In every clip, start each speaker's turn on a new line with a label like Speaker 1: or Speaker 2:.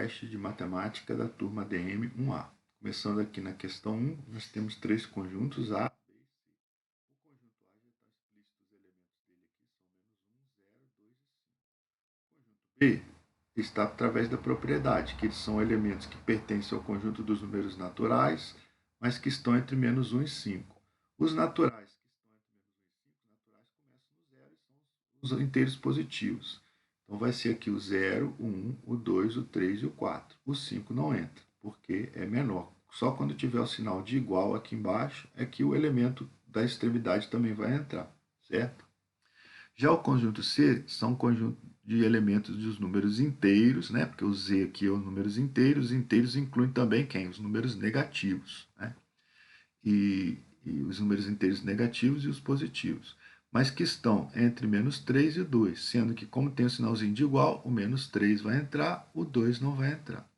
Speaker 1: teste de matemática da turma DM 1A. Começando aqui na questão 1, nós temos três conjuntos A, B e C. O conjunto A já está explícito, os elementos dele aqui são menos 1, 0, 2 e 5. O conjunto B está através da propriedade, que eles são elementos que pertencem ao conjunto dos números naturais, mas que estão entre menos 1 e 5. Os naturais que estão entre menos 1 e 5, naturais começam no zero e são os inteiros positivos. Então vai ser aqui o 0, o 1, o 2, o 3 e o 4. O 5 não entra, porque é menor. Só quando tiver o sinal de igual aqui embaixo é que o elemento da extremidade também vai entrar, certo? Já o conjunto C são um conjunto de elementos dos números inteiros, né? Porque o Z aqui é os números inteiros. Os inteiros incluem também quem? Os números negativos, né? E os números inteiros negativos e os positivos, mas que estão entre menos 3 e 2, sendo que como tem o sinalzinho de igual, o menos 3 vai entrar, o 2 não vai entrar.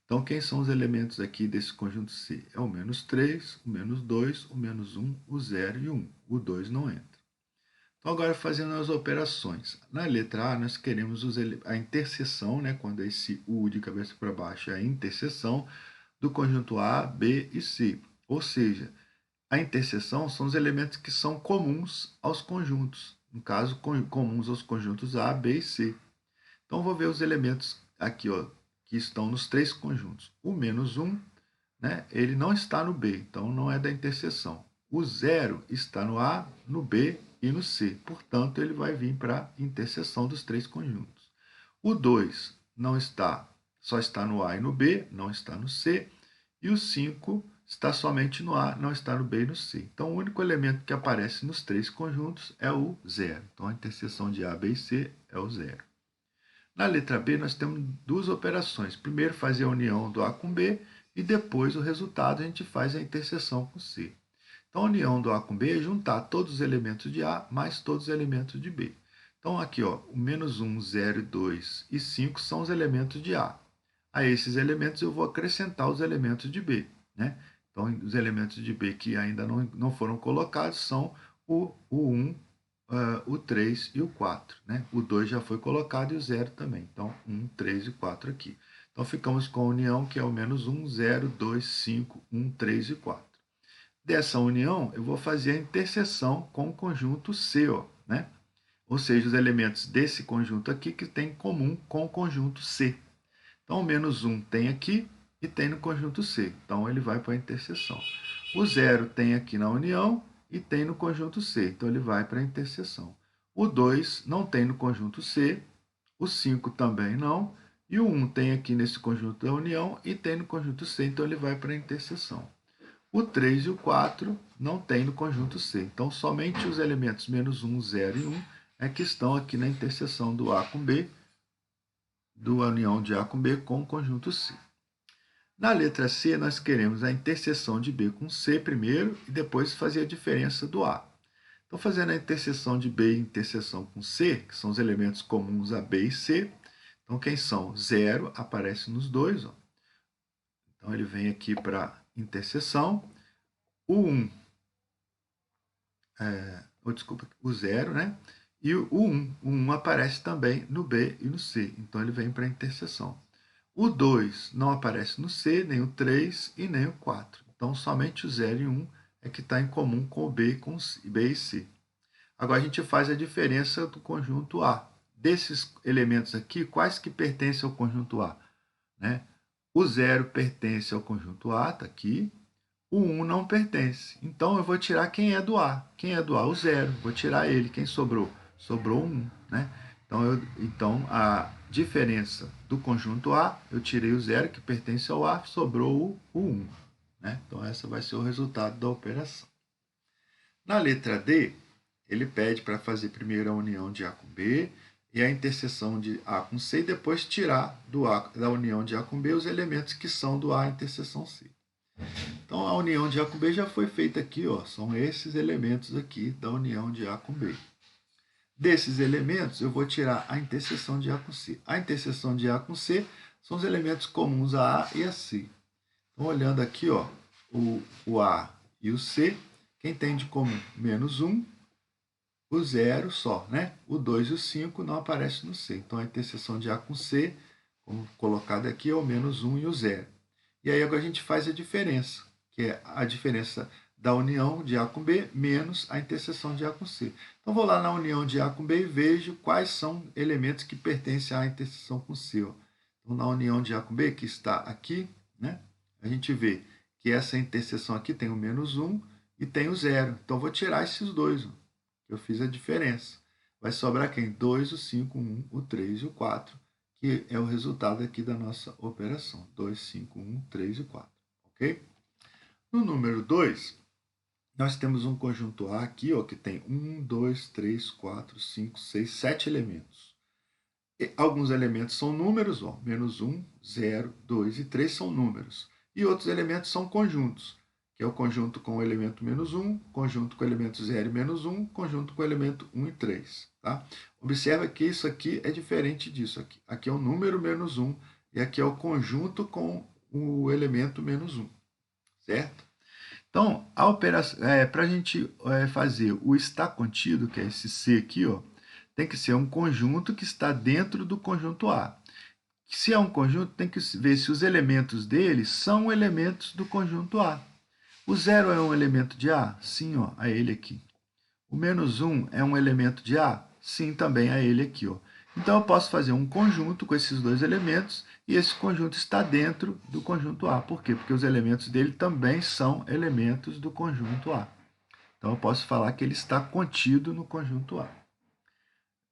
Speaker 1: Então, quem são os elementos aqui desse conjunto C? É o menos 3, o menos 2, o menos 1, o 0 e o 1. O 2 não entra. Então, agora fazendo as operações. Na letra A, nós queremos a interseção, né, quando esse U de cabeça para baixo é a interseção do conjunto A, B e C. Ou seja, a interseção são os elementos que são comuns aos conjuntos. No caso, comuns aos conjuntos A, B e C. Então, vou ver os elementos aqui, ó, que estão nos três conjuntos. O menos 1, né, ele não está no B, então não é da interseção. O 0 está no A, no B e no C. Portanto, ele vai vir para a interseção dos três conjuntos. O 2 não está, só está no A e no B, não está no C. E o 5 está somente no A, não está no B e no C. Então, o único elemento que aparece nos três conjuntos é o 0. Então, a interseção de A, B e C é o 0. Na letra B, nós temos duas operações. Primeiro, fazer a união do A com B e depois, o resultado, a gente faz a interseção com C. Então, a união do A com B é juntar todos os elementos de A mais todos os elementos de B. Então, aqui, ó, o menos 1, 0, 2 e 5 são os elementos de A. A esses elementos eu vou acrescentar os elementos de B, né? Então, os elementos de B que ainda não foram colocados são o 1, o 3 e o 4, né? O 2 já foi colocado e o 0 também. Então, 1, 3 e 4 aqui. Então, ficamos com a união que é o menos 1, 0, 2, 5, 1, 3 e 4. Dessa união, eu vou fazer a interseção com o conjunto C, ó, né? Ou seja, os elementos desse conjunto aqui que tem em comum com o conjunto C. Então, o menos 1 tem aqui e tem no conjunto C. Então, ele vai para a interseção. O 0 tem aqui na união e tem no conjunto C. Então, ele vai para a interseção. O 2 não tem no conjunto C, o 5 também não, e o 1 tem aqui nesse conjunto da união e tem no conjunto C, então ele vai para a interseção. O 3 e o 4 não tem no conjunto C. Então, somente os elementos menos 1, 0 e 1 é que estão aqui na interseção do A com B, da união de A com B com o conjunto C. Na letra C, nós queremos a interseção de B com C primeiro e depois fazer a diferença do A. Então, fazendo a interseção de B e interseção com C, que são os elementos comuns a B e C. Então, quem são? 0 aparece nos dois. Ó. Então, ele vem aqui para interseção. O 1, desculpa, o 0, né? E o 1 aparece também no B e no C. Então, ele vem para a interseção. O 2 não aparece no C, nem o 3 e nem o 4. Então, somente o 0 e 1 é que está em comum com o B, B e C. Agora, a gente faz a diferença do conjunto A. Desses elementos aqui, quais que pertencem ao conjunto A? Né? O 0 pertence ao conjunto A, está aqui. O 1 não pertence. Então, eu vou tirar quem é do A. Quem é do A? O 0. Vou tirar ele. Quem sobrou? Sobrou o 1. Né? Então, a diferença do conjunto A, eu tirei o 0, que pertence ao A, sobrou o 1. Né? Então, esse vai ser o resultado da operação. Na letra D, ele pede para fazer primeiro a união de A com B e a interseção de A com C, e depois tirar da união de A com B os elementos que são do A interseção C. Então, a união de A com B já foi feita aqui, ó, são esses elementos aqui da união de A com B. Desses elementos, eu vou tirar a interseção de A com C. A interseção de A com C são os elementos comuns a A e a C. Então, olhando aqui, ó, o A e o C, quem tem de comum? Menos 1, o 0 só, né? O 2 e o 5 não aparecem no C. Então, a interseção de A com C, como colocado aqui, é o menos 1 e o 0. E aí agora a gente faz a diferença, que é a diferença da união de A com B menos a interseção de A com C. Então, vou lá na união de A com B e vejo quais são elementos que pertencem à interseção com C. Então, na união de A com B, que está aqui, né, a gente vê que essa interseção aqui tem o menos 1 e tem o 0. Então, vou tirar esses dois. Eu fiz a diferença. Vai sobrar quem? 2, o 5, 1, o 3 e o 4, que é o resultado aqui da nossa operação. 2, 5, 1, 3 e 4. Ok? No número 2, nós temos um conjunto A aqui, ó, que tem 1, 2, 3, 4, 5, 6, 7 elementos. E alguns elementos são números, ó, menos 1, 0, 2 e 3 são números. E outros elementos são conjuntos, que é o conjunto com o elemento menos 1, conjunto com o elemento 0 e menos 1, conjunto com o elemento 1 e 3. Tá? Observa que isso aqui é diferente disso aqui. Aqui é o número menos 1 e aqui é o conjunto com o elemento menos 1. Certo? Então, para a gente fazer o está contido, que é esse C aqui, ó, tem que ser um conjunto que está dentro do conjunto A. Se é um conjunto, tem que ver se os elementos dele são elementos do conjunto A. O 0 é um elemento de A? Sim, ó, a ele aqui. O menos 1 é um elemento de A? Sim, também a ele aqui. Ó. Então, eu posso fazer um conjunto com esses dois elementos e esse conjunto está dentro do conjunto A. Por quê? Porque os elementos dele também são elementos do conjunto A. Então, eu posso falar que ele está contido no conjunto A.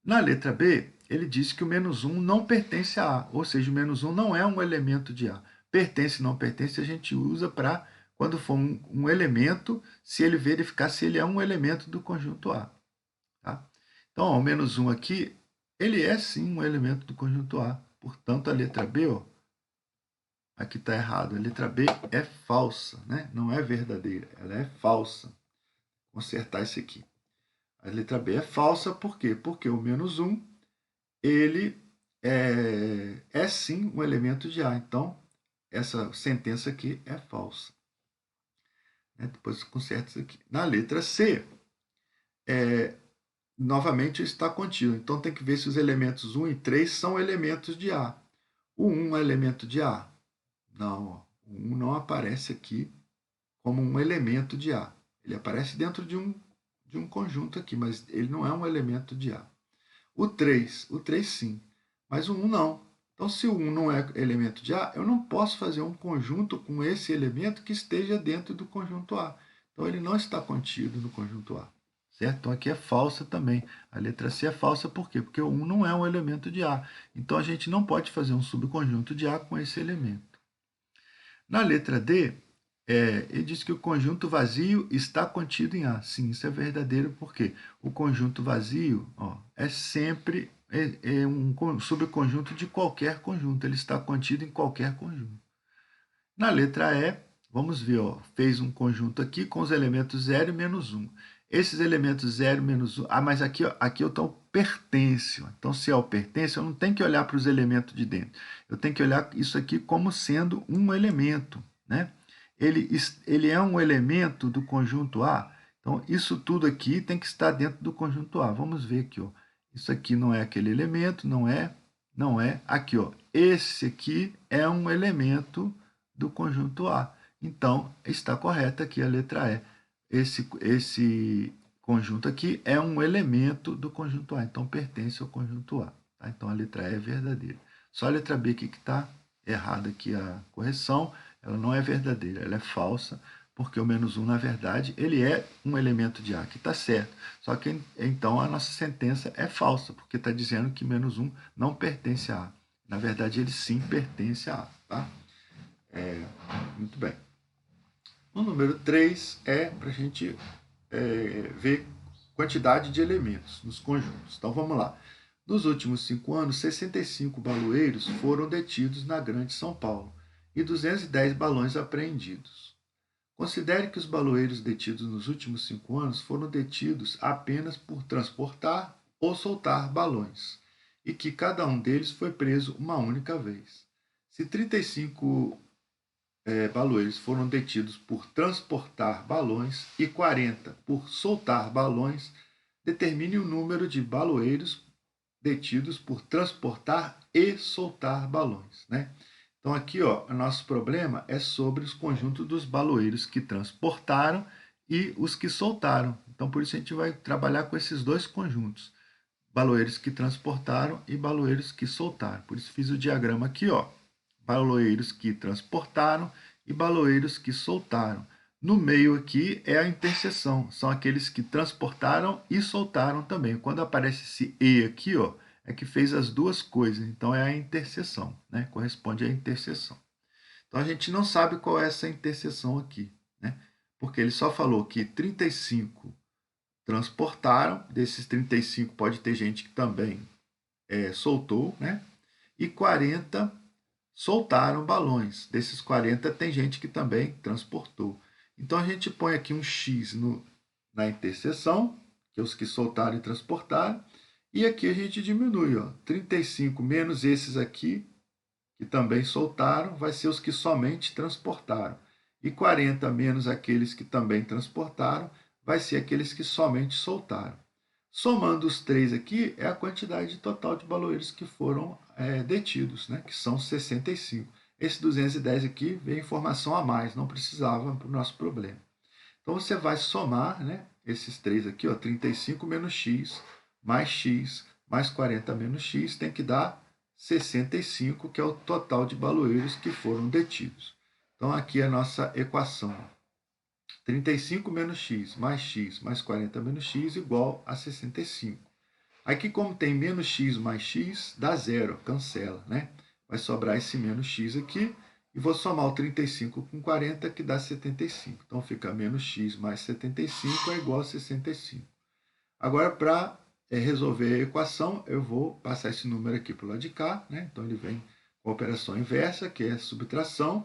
Speaker 1: Na letra B, ele diz que o menos 1 não pertence a A, ou seja, o menos 1 não é um elemento de A. Pertence e não pertence a gente usa para, quando for um elemento, se ele verificar se ele é um elemento do conjunto A. Tá? Então, ó, o menos 1 aqui, ele é sim um elemento do conjunto A. Portanto, a letra B, ó, aqui está errado. A letra B é falsa, né? Não é verdadeira, ela é falsa. Vou consertar isso aqui. A letra B é falsa, por quê? Porque o menos 1, ele é sim um elemento de A. Então, essa sentença aqui é falsa. Depois conserta isso aqui. Na letra C, novamente está contido. Então, tem que ver se os elementos 1 e 3 são elementos de A. O 1 é elemento de A? Não, ó. O 1 não aparece aqui como um elemento de A. Ele aparece dentro de um conjunto aqui, mas ele não é um elemento de A. O 3 sim, mas o 1 não. Então, se o 1 não é elemento de A, eu não posso fazer um conjunto com esse elemento que esteja dentro do conjunto A. Então, ele não está contido no conjunto A. Certo? Então, aqui é falsa também. A letra C é falsa por quê? Porque o 1 não é um elemento de A. Então, a gente não pode fazer um subconjunto de A com esse elemento. Na letra D, ele diz que o conjunto vazio está contido em A. Sim, isso é verdadeiro, porque o conjunto vazio é sempre um subconjunto de qualquer conjunto. Ele está contido em qualquer conjunto. Na letra E, vamos ver, fez um conjunto aqui com os elementos 0 e menos 1. Esses elementos 0 e menos 1... mas aqui eu estou pertence. Então, se é o pertence, eu não tenho que olhar para os elementos de dentro. Eu tenho que olhar isso aqui como sendo um elemento, né? Ele é um elemento do conjunto A. Então, isso tudo aqui tem que estar dentro do conjunto A. Vamos ver aqui, ó. Isso aqui não é aquele elemento, não é. Aqui, ó. Esse aqui é um elemento do conjunto A. Então, está correta aqui a letra E. Esse conjunto aqui é um elemento do conjunto A. Então, pertence ao conjunto A. Tá? Então, a letra E é verdadeira. Só a letra B aqui que está errada aqui a correção. Ela não é verdadeira, ela é falsa, porque o menos 1, na verdade, ele é um elemento de A, que está certo. Só que, então, a nossa sentença é falsa, porque está dizendo que menos 1 não pertence a A. Na verdade, ele sim pertence a A. Tá? Muito bem. O número 3 é para a gente ver quantidade de elementos nos conjuntos. Então, vamos lá. Nos últimos 5 anos, 65 baloeiros foram detidos na Grande São Paulo e 210 balões apreendidos. Considere que os baloeiros detidos nos últimos 5 anos foram detidos apenas por transportar ou soltar balões, e que cada um deles foi preso uma única vez. Se 35 baloeiros foram detidos por transportar balões e 40 por soltar balões, determine o número de baloeiros detidos por transportar e soltar balões, né? Então aqui, ó, o nosso problema é sobre os conjuntos dos baloeiros que transportaram e os que soltaram. Então por isso a gente vai trabalhar com esses dois conjuntos, baloeiros que transportaram e baloeiros que soltaram. Por isso fiz o diagrama aqui, ó, baloeiros que transportaram e baloeiros que soltaram. No meio aqui é a interseção, são aqueles que transportaram e soltaram também. Quando aparece esse E aqui, ó, é que fez as duas coisas, então é a interseção, né? Corresponde à interseção. Então a gente não sabe qual é essa interseção aqui, né? Porque ele só falou que 35 transportaram, desses 35 pode ter gente que também soltou, né? E 40 soltaram balões. Desses 40 tem gente que também transportou. Então a gente põe aqui um X na interseção, que é os que soltaram e transportaram, e aqui a gente diminui, ó, 35 menos esses aqui, que também soltaram, vai ser os que somente transportaram. E 40 menos aqueles que também transportaram, vai ser aqueles que somente soltaram. Somando os três aqui, é a quantidade total de baloeiros que foram detidos, né? Que são 65. Esse 210 aqui veio informação a mais, não precisava para o nosso problema. Então você vai somar, né, esses três aqui, ó, 35 menos x, mais 40 menos x, tem que dar 65, que é o total de baloeiros que foram detidos. Então aqui é a nossa equação. 35 menos x, mais 40 menos x, igual a 65. Aqui, como tem menos x mais x, dá zero, cancela, né? Vai sobrar esse menos x aqui, e vou somar o 35 com 40, que dá 75. Então, fica menos x mais 75 é igual a 65. Agora, para resolver a equação, eu vou passar esse número aqui para o lado de cá, né? Então, ele vem com a operação inversa, que é a subtração.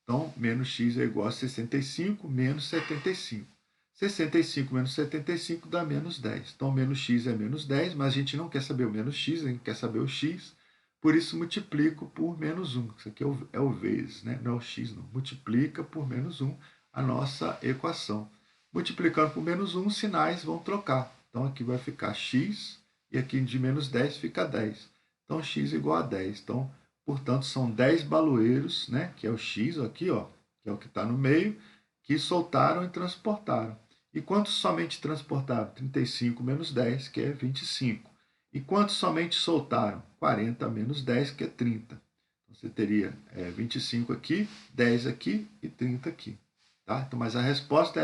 Speaker 1: Então, menos x é igual a 65 menos 75. 65 menos 75 dá menos 10. Então, menos x é menos 10, mas a gente não quer saber o menos x, a gente quer saber o x. Por isso, multiplico por menos 1. Isso aqui é o vezes, né? Não é o x, não. Multiplica por menos 1 a nossa equação. Multiplicando por menos 1, os sinais vão trocar. Então, aqui vai ficar x, e aqui de menos 10 fica 10. Então, x igual a 10. Então, portanto, são 10 baloeiros, né, que é o X aqui, ó, que é o que está no meio, que soltaram e transportaram. E quantos somente transportaram? 35 menos 10, que é 25. E quantos somente soltaram? 40 menos 10, que é 30. Então, você teria 25 aqui, 10 aqui e 30 aqui. Tá? Então, mas a resposta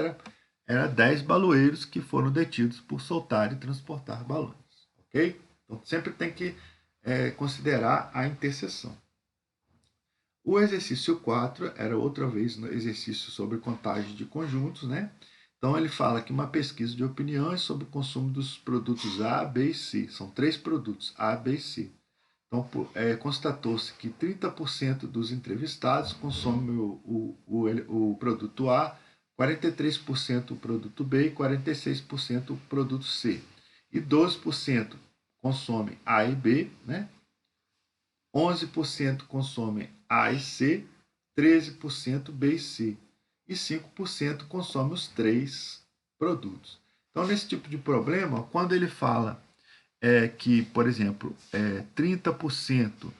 Speaker 1: era 10 baloeiros que foram detidos por soltar e transportar balões. Ok? Então, sempre tem que considerar a interseção. O exercício 4 era outra vez no exercício sobre contagem de conjuntos, né? Então ele fala que uma pesquisa de opiniões sobre o consumo dos produtos A, B e C. São 3 produtos, A, B e C. Então constatou-se que 30% dos entrevistados consomem o produto A, 43% o produto B e 46% o produto C. E 12% consomem A e B, né? 11% consomem A e C, 13% B e C, e 5% consomem os 3 produtos. Então, nesse tipo de problema, quando ele fala que, por exemplo, 30%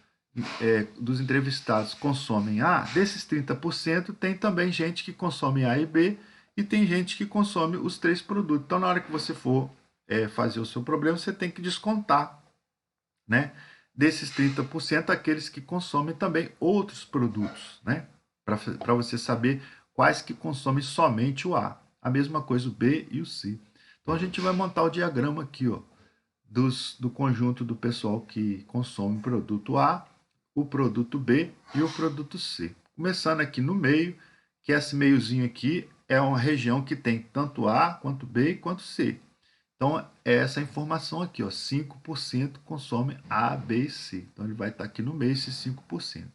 Speaker 1: dos entrevistados consomem A, desses 30% tem também gente que consome A e B, e tem gente que consome os 3 produtos. Então, na hora que você for fazer o seu problema, você tem que descontar, né, desses 30%, aqueles que consomem também outros produtos, né, para você saber quais que consomem somente o A. A mesma coisa o B e o C. Então a gente vai montar o diagrama aqui, ó, do conjunto do pessoal que consome o produto A, o produto B e o produto C. Começando aqui no meio, que esse meiozinho aqui é uma região que tem tanto A, quanto B e quanto C. Então, é essa informação aqui, ó, 5% consome A, B e C. Então, ele vai estar aqui no meio, esse 5%.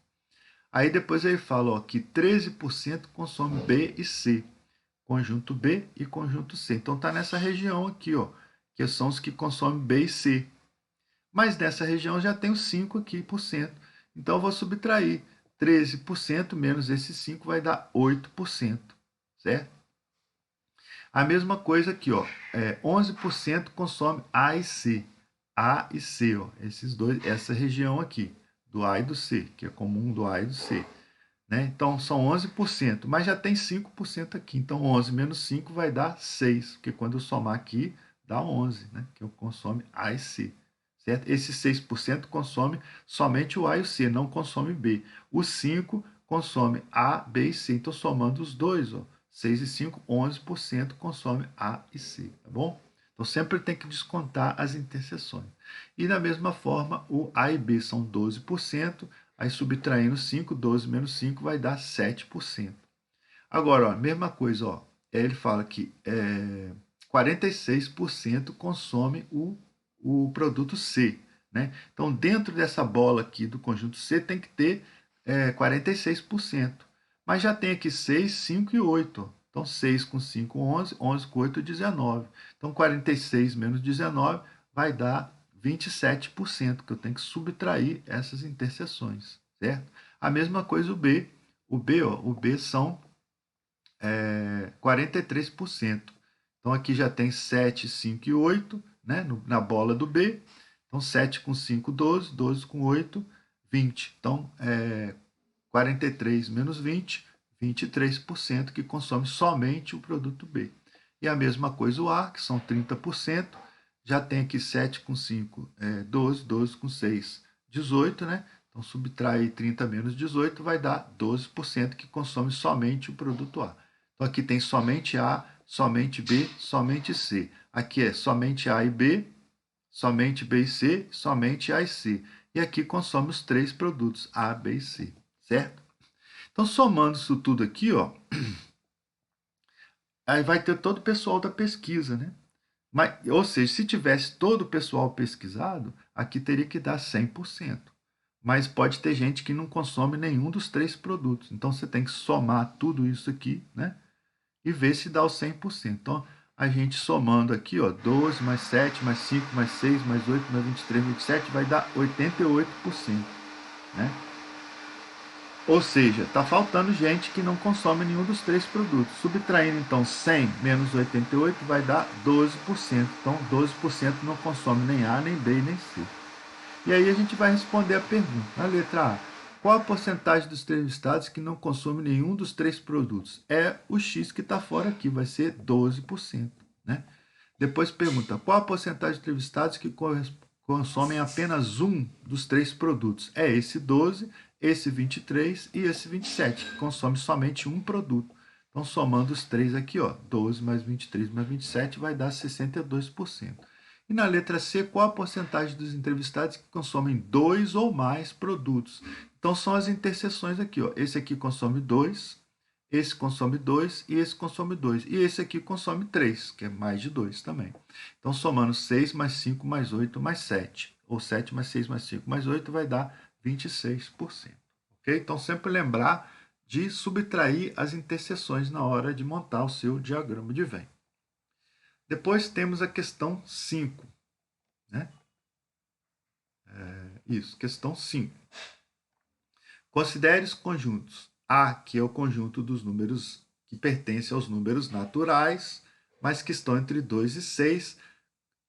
Speaker 1: Aí, depois ele fala ó, que 13% consome B e C. Conjunto B e conjunto C. Então, está nessa região aqui, ó, que são os que consomem B e C. Mas nessa região já tem os 5 aqui por cento. Então, eu vou subtrair 13% menos esses 5 vai dar 8%, certo? A mesma coisa aqui, ó, 11% consome A e C. A e C, ó, esses dois, essa região aqui, do A e do C, que é comum do A e do C. Né? Então, são 11%, mas já tem 5% aqui. Então, 11 menos 5 vai dar 6, porque quando eu somar aqui, dá 11, né? Que eu consome A e C. Certo? Esse 6% consome somente o A e o C, não consome B. O 5 consome A, B e C. Então, somando os dois, ó, 6 e 5, 11% consome A e C, tá bom? Então, sempre tem que descontar as interseções. E, da mesma forma, o A e B são 12%, aí subtraindo 5, 12 menos 5 vai dar 7%. Agora, ó, mesma coisa, ó, ele fala que 46% consome o produto C. Né? Então, dentro dessa bola aqui do conjunto C, tem que ter 46%. Mas já tem aqui 6, 5 e 8. Ó. Então, 6 com 5, 11, 11 com 8, 19. Então, 46 menos 19 vai dar 27%, que eu tenho que subtrair essas interseções, certo? A mesma coisa o B. O B são 43%. Então, aqui já tem 7, 5 e 8, né, na bola do B. Então, 7 com 5, 12, 12 com 8, 20. Então, 43 menos 20, 23% que consome somente o produto B. E a mesma coisa o A, que são 30%. Já tem aqui 7 com 5, 12, 12 com 6, 18, né? Então, subtrai 30 menos 18 vai dar 12% que consome somente o produto A. Então, aqui tem somente A, somente B, somente C. Aqui é somente A e B, somente B e C, somente A e C. E aqui consome os três produtos, A, B e C, certo? Então, somando isso tudo aqui, ó, aí vai ter todo o pessoal da pesquisa, né? Mas, ou seja, se tivesse todo o pessoal pesquisado, aqui teria que dar 100%. Mas pode ter gente que não consome nenhum dos três produtos. Então, você tem que somar tudo isso aqui, né? E ver se dá o 100%. Então, a gente somando aqui, ó, 12 mais 7 mais 5 mais 6 mais 8 mais 23 mais 27 vai dar 88%, né? Ou seja, está faltando gente que não consome nenhum dos três produtos. Subtraindo, então, 100 menos 88 vai dar 12%. Então, 12% não consome nem A, nem B, nem C. E aí a gente vai responder a pergunta. Na letra A, qual a porcentagem dos entrevistados que não consome nenhum dos três produtos? É o X que está fora aqui, vai ser 12%. Né? Depois pergunta, qual a porcentagem de entrevistados que consomem apenas um dos três produtos? É esse 12, esse 23 e esse 27, que consome somente um produto. Então, somando os três aqui, ó, 12 mais 23 mais 27 vai dar 62%. E na letra C, qual a porcentagem dos entrevistados que consomem dois ou mais produtos? Então, são as interseções aqui, ó. Esse aqui consome 2, esse consome 2 e esse consome 2. E esse aqui consome 3, que é mais de 2 também. Então, somando 6 mais 5 mais 8 mais 7, ou 7 mais 6 mais 5 mais 8, vai dar 26%. Ok? Então, sempre lembrar de subtrair as interseções na hora de montar o seu diagrama de Venn. Depois temos a questão 5. Né? Isso, questão 5. Considere os conjuntos A, que é o conjunto dos números que pertence aos números naturais, mas que estão entre 2 e 6,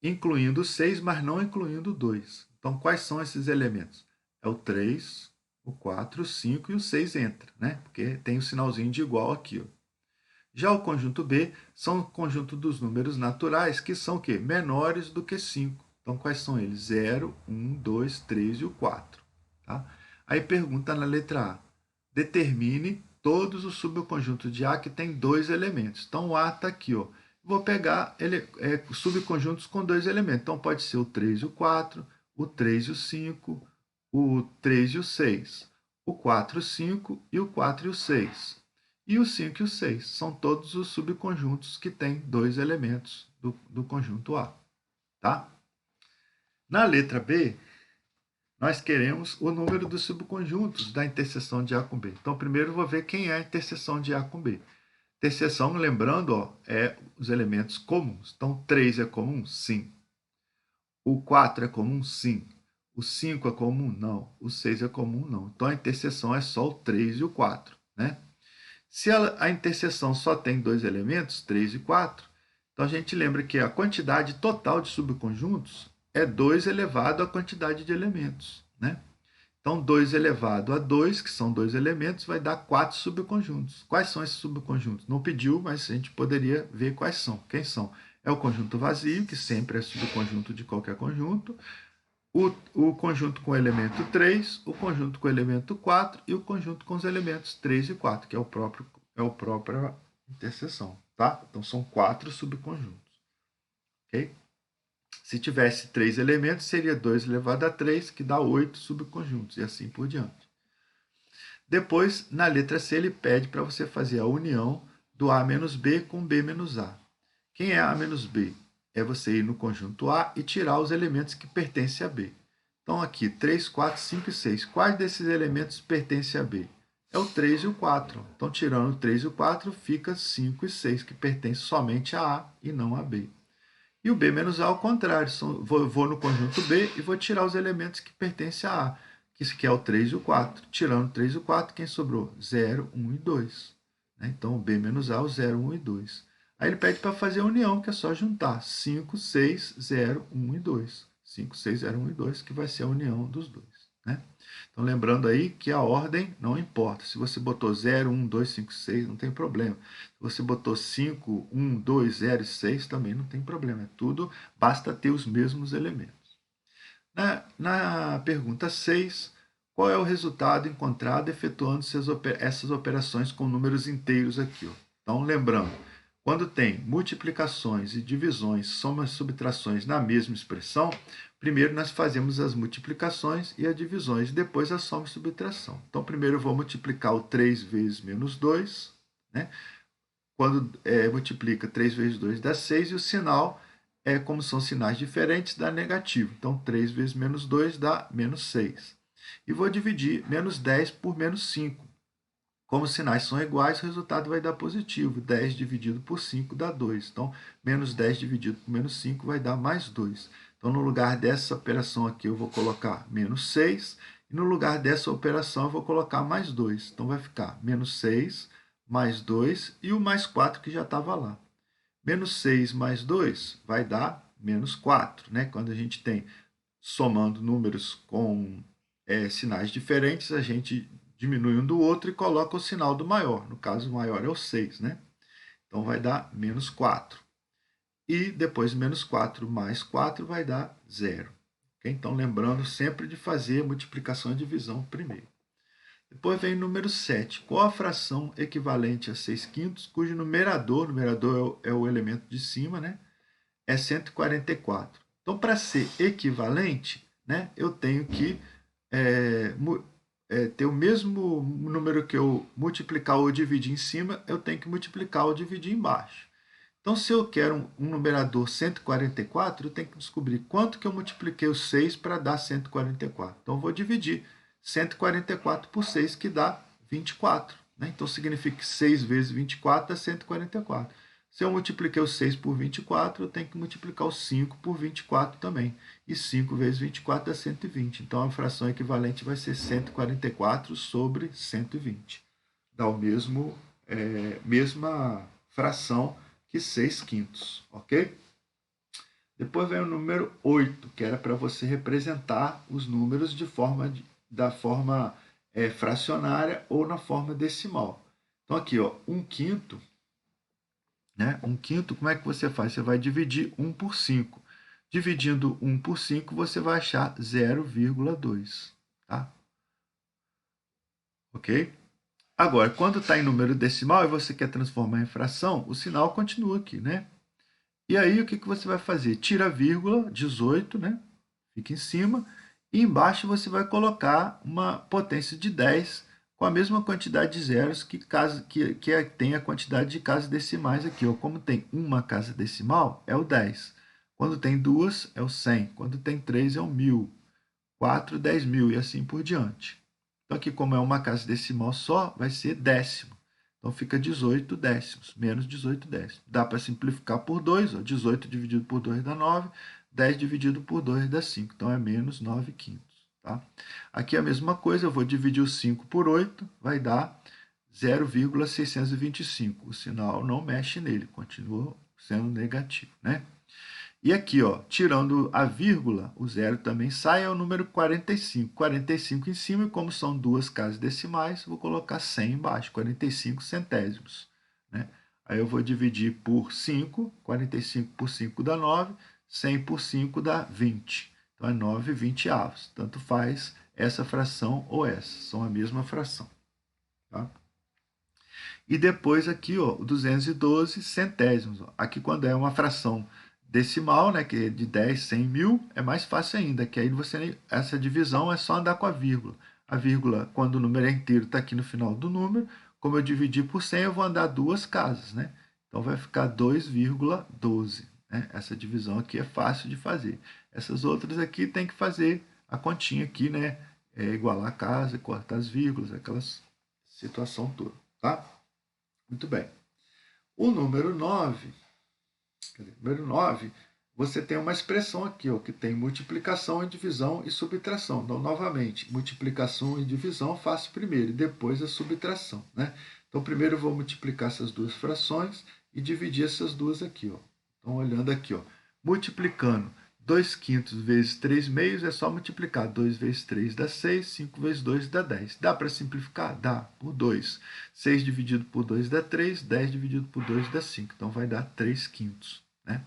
Speaker 1: incluindo 6, mas não incluindo 2. Então, quais são esses elementos? É o 3, o 4, o 5 e o 6 entra, né? Porque tem o sinalzinho de igual aqui. Ó. Já o conjunto B são o conjunto dos números naturais, que são o quê? Menores do que 5. Então, quais são eles? 0, 1, 2, 3 e o 4. Tá? Aí pergunta na letra A. Determine todos os subconjuntos de A que tem dois elementos. Então, o A está aqui. Ó. Vou pegar subconjuntos com dois elementos. Então, pode ser o 3 e o 4, o 3 e o 5, o 3 e o 6, o 4 e o 5 e o 4 e o 6. E o 5 e o 6 são todos os subconjuntos que têm dois elementos do conjunto A. Tá? Na letra B, nós queremos o número dos subconjuntos da interseção de A com B. Então, primeiro eu vou ver quem é a interseção de A com B. Interseção, lembrando, ó, é os elementos comuns. Então, 3 é comum? Sim. O 4 é comum? Sim. O 5 é comum? Não. O 6 é comum? Não. Então, a interseção é só o 3 e o 4. Né? Se a interseção só tem dois elementos, 3 e 4, então a gente lembra que a quantidade total de subconjuntos é 2 elevado à quantidade de elementos, né? Então, 2 elevado a 2, que são 2 elementos, vai dar 4 subconjuntos. Quais são esses subconjuntos? Não pediu, mas a gente poderia ver quais são. Quem são? É o conjunto vazio, que sempre é subconjunto de qualquer conjunto, o conjunto com o elemento 3, o conjunto com o elemento 4 e o conjunto com os elementos 3 e 4, que é a própria interseção, tá? Então, são 4 subconjuntos, ok? Se tivesse 3 elementos, seria 2 elevado a 3, que dá 8 subconjuntos, e assim por diante. Depois, na letra C, ele pede para você fazer a união do A menos B com B menos A. Quem é A menos B? É você ir no conjunto A e tirar os elementos que pertencem a B. Então, aqui, 3, 4, 5 e 6. Quais desses elementos pertencem a B? É o 3 e o 4. Então, tirando o 3 e o 4, fica 5 e 6, que pertencem somente a A e não a B. E o B menos A ao contrário. Vou no conjunto B e vou tirar os elementos que pertencem a A, que é o 3 e o 4. Tirando o 3 e o 4, quem sobrou? 0, 1 e 2. Então, o B menos A, o 0, 1 e 2. Aí ele pede para fazer a união, que é só juntar 5, 6, 0, 1 e 2. 5, 6, 0, 1 e 2, que vai ser a união dos dois, né? Então, lembrando aí que a ordem não importa. Se você botou 0, 1, 2, 5, 6, não tem problema. Se você botou 5, 1, 2, 0 e 6, também não tem problema. É tudo, basta ter os mesmos elementos. Na pergunta 6, qual é o resultado encontrado efetuando essas operações com números inteiros aqui? Então, lembrando, quando tem multiplicações e divisões, somas e subtrações na mesma expressão, primeiro nós fazemos as multiplicações e as divisões, depois a soma e subtração. Então, primeiro eu vou multiplicar o 3 vezes menos 2, né? Quando multiplica 3 vezes 2 dá 6, e o sinal, como são sinais diferentes, dá negativo. Então, 3 vezes menos 2 dá menos 6. E vou dividir menos 10 por menos 5. Como os sinais são iguais, o resultado vai dar positivo. 10 dividido por 5 dá 2. Então, menos 10 dividido por menos 5 vai dar mais 2. Então, no lugar dessa operação aqui, eu vou colocar menos 6. E no lugar dessa operação, eu vou colocar mais 2. Então, vai ficar menos 6 mais 2 e o mais 4 que já estava lá. Menos 6 mais 2 vai dar menos 4. Né? Quando a gente tem somando números com sinais diferentes, a gente diminui um do outro e coloca o sinal do maior. No caso, o maior é o 6, né? Então, vai dar menos 4. E depois, menos 4 mais 4 vai dar 0. Okay? Então, lembrando sempre de fazer multiplicação e divisão primeiro. Depois vem o número 7. Qual a fração equivalente a 6 quintos, cujo numerador é o elemento de cima, né? É 144. Então, para ser equivalente, né, eu tenho que ter o mesmo número que eu multiplicar ou dividir em cima, eu tenho que multiplicar ou dividir embaixo. Então, se eu quero um numerador 144, eu tenho que descobrir quanto que eu multipliquei o 6 para dar 144. Então, eu vou dividir 144 por 6, que dá 24. Né? Então, significa que 6 vezes 24 dá 144. Se eu multipliquei o 6 por 24, eu tenho que multiplicar o 5 por 24 também. E 5 vezes 24 dá 120. Então, a fração equivalente vai ser 144 sobre 120. Dá o mesma fração que 6 quintos, ok? Depois vem o número 8, que era para você representar os números da forma fracionária ou na forma decimal. Então, aqui, ó, 1 quinto, né? 1 quinto, como é que você faz? Você vai dividir 1 por 5. Dividindo 1 por 5, você vai achar 0,2. Tá? Ok? Agora, quando está em número decimal e você quer transformar em fração, o sinal continua aqui, né? E aí, o que você vai fazer? Tira a vírgula, 18, né? Fica em cima. E embaixo você vai colocar uma potência de 10 com a mesma quantidade de zeros que tem a quantidade de casas decimais aqui. Ou como tem uma casa decimal, é o 10. Quando tem duas, é o 100. Quando tem três, é o 1000. 4, 10.000 e assim por diante. Então, aqui, como é uma casa decimal só, vai ser décimo. Então, fica 18 décimos, menos 18 décimos. Dá para simplificar por 2, ó, 18 dividido por 2 dá 9, 10 dividido por 2 dá 5, então é menos 9 quintos. Tá? Aqui é a mesma coisa, eu vou dividir o 5 por 8, vai dar 0,625. O sinal não mexe nele, continua sendo negativo, né? E aqui, ó, tirando a vírgula, o zero também sai, é o número 45. 45 em cima, e como são duas casas decimais, vou colocar 100 embaixo, 45 centésimos. Né? Aí eu vou dividir por 5, 45 por 5 dá 9, 100 por 5 dá 20. Então é 9 20avos. Tanto faz essa fração ou essa, são a mesma fração. Tá? E depois aqui, ó, 212 centésimos. Ó. Aqui quando é uma fração decimal, né, que é de 10, 100, 1000, é mais fácil ainda, que aí essa divisão é só andar com a vírgula. A vírgula, quando o número é inteiro, está aqui no final do número. Como eu dividi por 100, eu vou andar duas casas, né? Então vai ficar 2,12. Né? Essa divisão aqui é fácil de fazer. Essas outras aqui tem que fazer a continha aqui, né? Igualar a casa, cortar as vírgulas, aquelas situação toda, tá? Muito bem. O número 9, você tem uma expressão aqui, ó, que tem multiplicação, divisão e subtração. Então, novamente, multiplicação e divisão faço primeiro e depois a subtração. Né? Então, primeiro eu vou multiplicar essas duas frações e dividir essas duas aqui. Ó. Então, olhando aqui, ó, multiplicando 2 quintos vezes 3 meios é só multiplicar. 2 vezes 3 dá 6, 5 vezes 2 dá 10. Dá para simplificar? Dá, por 2. 6 dividido por 2 dá 3, 10 dividido por 2 dá 5. Então, vai dar 3 quintos. Né?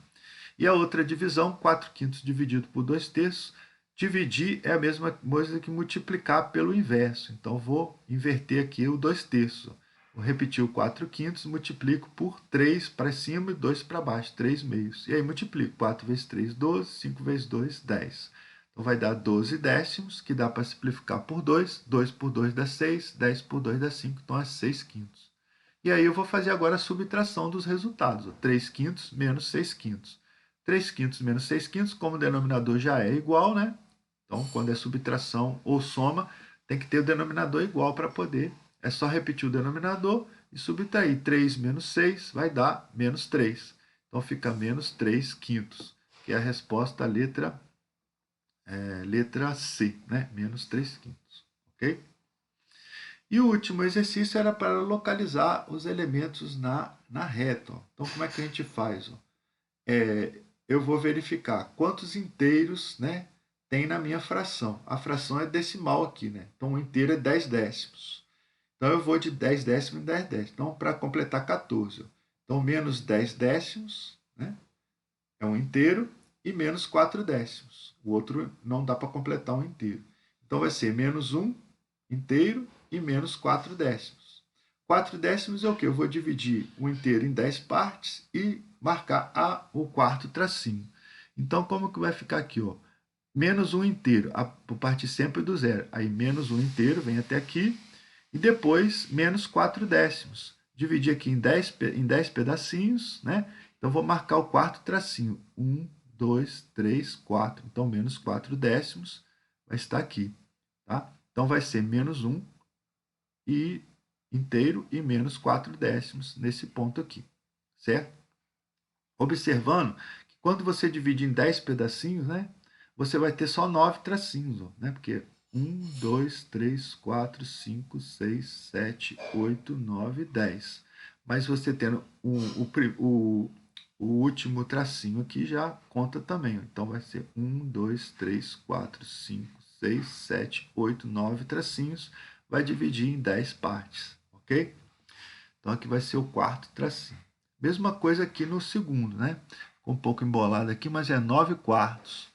Speaker 1: E a outra divisão, 4 quintos dividido por 2 terços. Dividir é a mesma coisa que multiplicar pelo inverso. Então, vou inverter aqui o 2 terços. Vou repetir o 4 quintos, multiplico por 3 para cima e 2 para baixo, 3 meios. E aí multiplico 4 vezes 3, 12, 5 vezes 2, 10. Então vai dar 12 décimos, que dá para simplificar por 2. 2 por 2 dá 6, 10 por 2 dá 5, então é 6 quintos. E aí eu vou fazer agora a subtração dos resultados. 3 quintos menos 6 quintos. 3 quintos menos 6 quintos, como o denominador já é igual, né? Então, quando é subtração ou soma, tem que ter o denominador igual para poder. É só repetir o denominador e subtrair. 3 menos 6 vai dar menos 3. Então, fica menos 3 quintos, que é a resposta à letra C, né? Menos 3 quintos, ok? E o último exercício era para localizar os elementos na reta. Ó. Então, como é que a gente faz? Ó? Eu vou verificar quantos inteiros, né, tem na minha fração. A fração é decimal aqui, né? Então, o inteiro é 10 décimos. Então, eu vou de 10 décimos em 10 décimos. Então, para completar 14. Então, menos 10 décimos, né, é um inteiro, e menos 4 décimos. O outro não dá para completar um inteiro. Então, vai ser menos 1 inteiro e menos 4 décimos. 4 décimos é o quê? Eu vou dividir o inteiro em 10 partes e marcar o quarto tracinho. Então, como que vai ficar aqui? Ó? Menos 1 inteiro, por parte sempre do zero. Aí, menos 1 inteiro, vem até aqui. E depois, menos 4 décimos. Dividir aqui em 10 pedacinhos, né? Então, vou marcar o quarto tracinho. 1, 2, 3, 4. Então, menos 4 décimos vai estar aqui. Tá? Então, vai ser menos 1 e inteiro e menos 4 décimos nesse ponto aqui. Certo? Observando que quando você divide em 10 pedacinhos, né? Você vai ter só 9 tracinhos, ó, né? Porque 1, 2, 3, 4, 5, 6, 7, 8, 9, 10. Mas você tendo o último tracinho aqui já conta também. Ó. Então, vai ser 1, 2, 3, 4, 5, 6, 7, 8, 9 tracinhos. Vai dividir em 10 partes, ok? Então, aqui vai ser o quarto tracinho. Mesma coisa aqui no segundo, né? Ficou um pouco embolado aqui, mas é 9 quartos.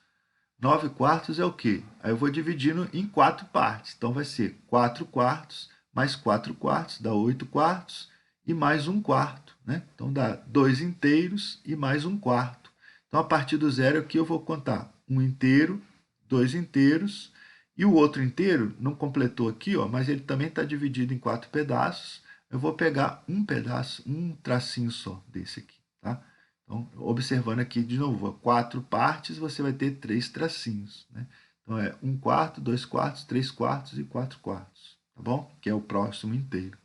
Speaker 1: 9 quartos é o quê? Aí eu vou dividindo em 4 partes. Então, vai ser 4 quartos mais 4 quartos, dá 8 quartos, e mais 1 quarto. Né? Então, dá 2 inteiros e mais 1 quarto. Então, a partir do zero aqui, eu vou contar 1 inteiro, 2 inteiros, e o outro inteiro não completou aqui, ó, mas ele também está dividido em 4 pedaços. Eu vou pegar um pedaço, um tracinho só desse aqui. Tá? Então, observando aqui de novo, 4 partes, você vai ter 3 tracinhos. Né? Então, é 1 quarto, 2 quartos, 3 quartos e 4 quartos. Tá bom? Que é o próximo inteiro.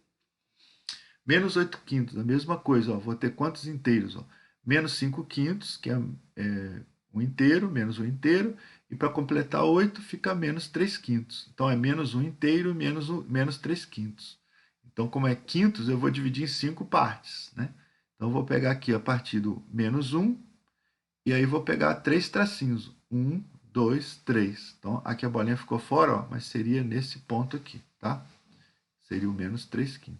Speaker 1: Menos 8 quintos, a mesma coisa. Ó, vou ter quantos inteiros? Ó? Menos 5 quintos, que é um inteiro, menos 1 inteiro. E para completar 8, fica menos 3 quintos. Então, é menos 1 inteiro menos 3 quintos. Então, como é quintos, eu vou dividir em 5 partes. Né? Então, eu vou pegar aqui a partir do menos 1 E aí vou pegar 3 tracinhos. 1, 2, 3. Então, aqui a bolinha ficou fora, ó, mas seria nesse ponto aqui, tá? Seria o menos 3/5.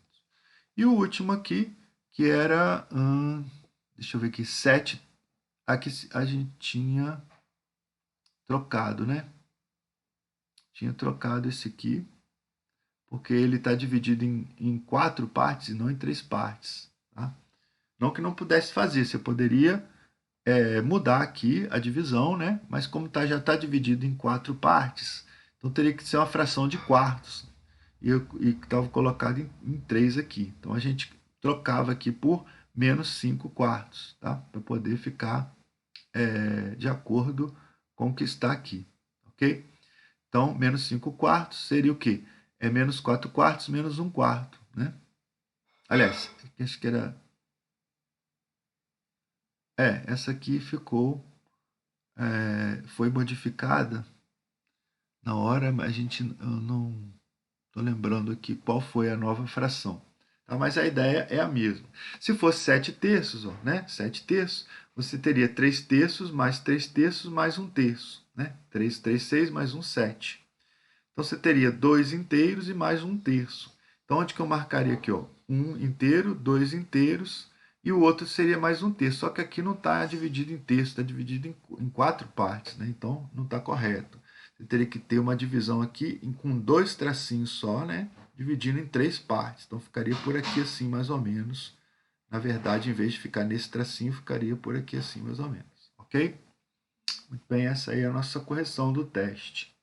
Speaker 1: E o último aqui, que era, deixa eu ver aqui, 7. Aqui a gente tinha trocado, né? Tinha trocado esse aqui, porque ele está dividido em 4 partes e não em 3 partes, tá? Não que não pudesse fazer, você poderia mudar aqui a divisão, né? Mas como já está dividido em 4 partes, então teria que ser uma fração de quartos. E estava colocado em 3 aqui. Então a gente trocava aqui por menos 5 quartos, tá? Para poder ficar de acordo com o que está aqui, ok? Então, menos 5 quartos seria o quê? É menos 4 quartos menos 1 quarto, né? Aliás, acho que era... essa aqui ficou... foi modificada na hora, mas eu não estou lembrando aqui qual foi a nova fração. Tá? Mas a ideia é a mesma. Se fosse 7 terços, ó, né? 7 terços, você teria 3 terços mais 3 terços mais 1 terço. Né? 3, 3, 6 mais 1, 7. Então você teria 2 inteiros e mais 1 terço. Então onde que eu marcaria aqui? Ó? 1 inteiro, 2 inteiros e o outro seria mais 1 terço. Só que aqui não está dividido em terços, está dividido em 4 partes. Né? Então não está correto. Você teria que ter uma divisão aqui com 2 tracinhos só, né? Dividindo em 3 partes. Então ficaria por aqui assim, mais ou menos. Na verdade, em vez de ficar nesse tracinho, ficaria por aqui assim, mais ou menos. Ok? Muito bem, essa aí é a nossa correção do teste.